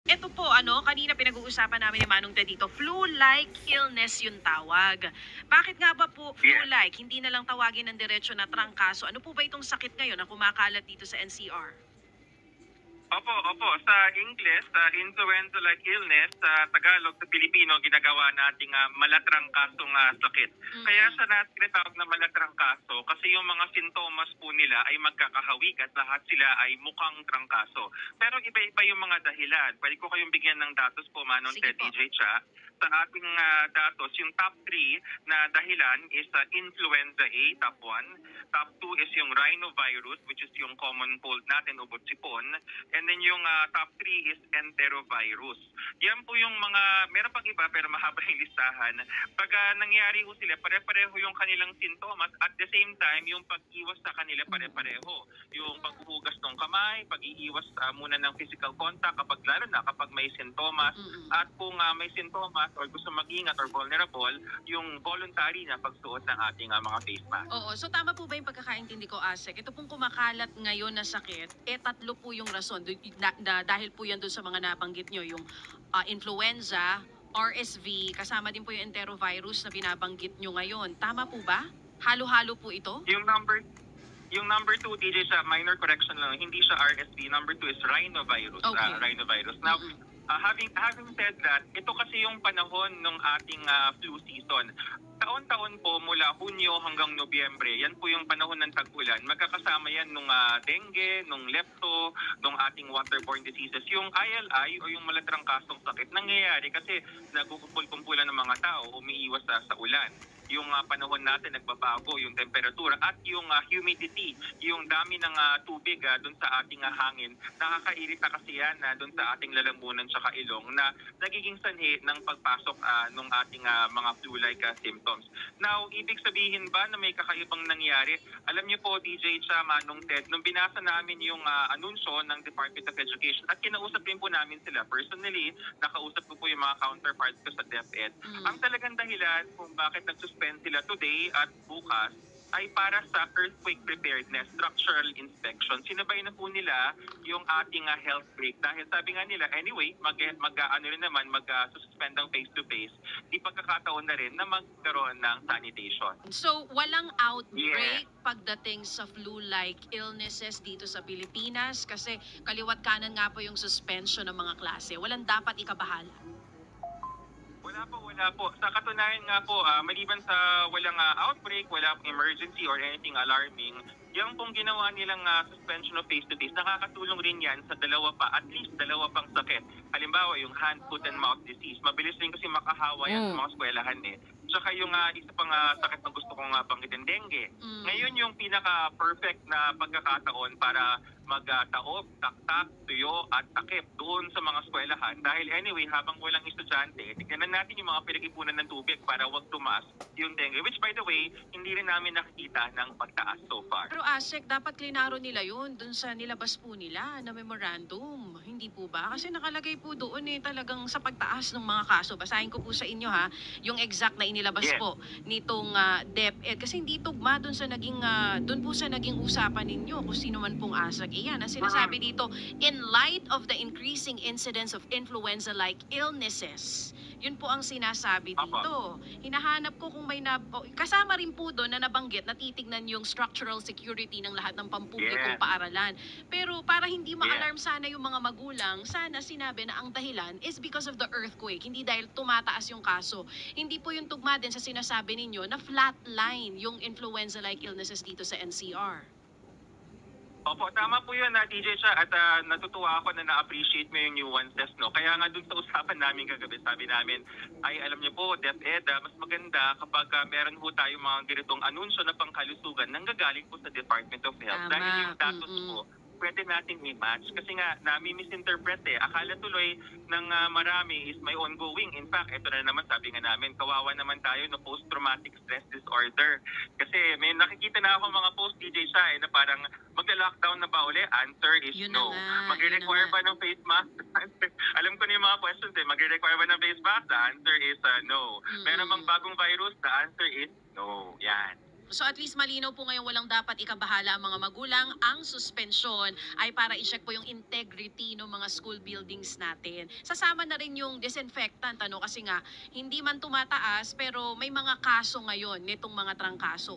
Ito po, kanina pinag-uusapan namin ni Manong Ted dito, flu-like illness yung tawag. Bakit nga ba po Yes. flu-like? Hindi na lang tawagin ng diretso na trangkaso. Ano po ba itong sakit ngayon na kumakalat dito sa NCR? Opo, opo. Sa English, sa influenza-like illness, sa Tagalog, sa Pilipino, ginagawa nating malatrangkasong sakit. Kaya Mm. siya na tinatawag na malatrangkaso kasi yung mga sintomas po nila ay magkakahawig at lahat sila ay mukhang trangkaso. Pero iba-iba yung mga dahilan. Pwede ko kayong bigyan ng datos po, Manon Sige Ted po. DJ Cha. Sa ating datos, yung top 3 na dahilan is influenza A, top 1. Top 2 is yung rhinovirus, which is yung common cold natin, ubot sipon. And then yung top 3 is enterovirus. Yan po yung mga, meron pang iba pero mahaba yung listahan. Pag nangyari po sila, pare-pareho yung kanilang sintomas at the same time, yung pag-iwas sa kanila pare-pareho. Yung paghuhugas ng kamay, pag-iiwas muna ng physical contact kapag lalo na kapag may sintomas. Mm-mm. At kung may sintomas or gusto mag-ingat or vulnerable, yung voluntary na pagsuot ng ating mga face mask. Oo, so tama po ba yung pagkakaintindi ko, Asek? Ito pong kumakalat ngayon na sakit, tatlo po yung rason. Dahil po yan dun sa mga nabanggit nyo, yung influenza, RSV, kasama din po yung enterovirus na binabanggit nyo ngayon. Tama po ba? Halo-halo po ito? Yung number 2, DJ, sa minor correction lang, hindi siya RSV. Number 2 is rhinovirus. Okay. Rhinovirus. Now, Mm-mm. having said that, ito kasi yung panahon ng ating flu season. Taon-taon po mula Hunyo hanggang Nobyembre, yan po yung panahon ng tag-ulan. Magkakasama yan nung dengue, nung lepto, nung ating waterborne diseases. Yung ILI o yung malatrangkasong sakit, nangyayari kasi nagukumpul-kumpulan ng mga tao, umiiwas sa ulan. Yung panahon natin nagbabago, yung temperatura at yung humidity, yung dami ng tubig doon sa ating hangin. Nakakairita kasi yan doon sa ating lalamunan sa ilong na nagiging sanhi ng pagpasok ng ating mga flu-like symptoms. Now, ibig sabihin ba na may kakaibang nangyari? Alam niyo po, DJ Chama, nung TED, nung binasa namin yung anunsyo ng Department of Education at kinausap din po namin sila personally, nakausap ko po yung mga counterparts ko sa DepEd. Ang talagang dahilan kung bakit nagsuspend sila today at bukas ay para sa earthquake preparedness, structural inspection. Sinabay na po nila yung ating health break. Dahil sabi nga nila, anyway, mag-suspend ng face-to-face, di pagkakataon na rin na magkaroon ng sanitation. So, walang outbreak Yeah. pagdating sa flu-like illnesses dito sa Pilipinas kasi kaliwat kanan nga po yung suspension ng mga klase. Walang dapat ikabahala. Wala po. Sa katunayan nga po, maliban sa walang outbreak, walang emergency or anything alarming, yung pong ginawa nilang suspension of face-to-face, nakakatulong rin yan sa at least dalawa pang sakit. Halimbawa, yung hand, foot, and mouth disease. Mabilis rin kasi makahawa yan sa mga eskwelahan eh. Tsaka yung isa pang sakit na gusto kong banggitin, dengue. Ngayon yung pinaka-perfect na pagkakataon para magtaob, taktak, tuyo at takip doon sa mga eskwelahan. Dahil anyway, habang walang estudyante, tignan natin yung mga pinag-ipunan ng tubig para wag tumaas yung dengue. Which by the way, hindi rin namin nakikita ng pagtaas so far. Pero Asek, dapat klinaro nila yun dun sa nilabas po nila na memorandum. Hindi po ba? Kasi nakalagay po doon talagang sa pagtaas ng mga kaso. Basahin ko po sa inyo ha, yung exact na inilabas Yes. po nitong DepEd. Kasi hindi tugma dun sa naging, dun po sa naging usapan ninyo kung sino man pong Asek. Iyan, ang sinasabi dito, in light of the increasing incidence of influenza-like illnesses, yun po ang sinasabi dito. Hinahanap ko kung may kasama rin po doon na nabanggit na titignan yung structural security ng lahat ng pampublikong Yes. paaralan. Pero para hindi ma-alarm sana yung mga magulang, sana sinabi na ang dahilan is because of the earthquake, hindi dahil tumataas yung kaso. Hindi po yung tugma din sa sinasabi ninyo na flatline yung influenza-like illnesses dito sa NCR. Opo, tama po yun, DJ siya. At natutuwa ako na na-appreciate mo yung nuances, no? Kaya nga dun sa usapan namin kagabi, sabi namin, ay alam niyo po, DepEd, mas maganda kapag meron po tayong mga ganitong anunsyo na pangkalusugan nang gagaling po sa Department of Health. Tama. Dahil yung datos po, pwede nating i-match. Kasi nga, nami-misinterpret eh. Akala tuloy ng marami is may ongoing. In fact, ito na naman, sabi nga namin, kawawa naman tayo na post-traumatic stress disorder. Kasi may nakikita na ako mga post-DJ siya na parang magla-lockdown na ba uli? Answer is Yun na no. nga, Magre-require yun na ba ng face mask? Alam ko na yung mga questions eh. Magre-require ba ng face mask? The answer is no. Meron bang bagong virus? The answer is no. Yan. So at least malinaw po ngayon walang dapat ikabahala ang mga magulang. Ang suspensyon ay para i-check po yung integrity ng mga school buildings natin. Sasama na rin yung disinfectant ano kasi nga hindi man tumataas pero may mga kaso ngayon nitong mga trangkaso.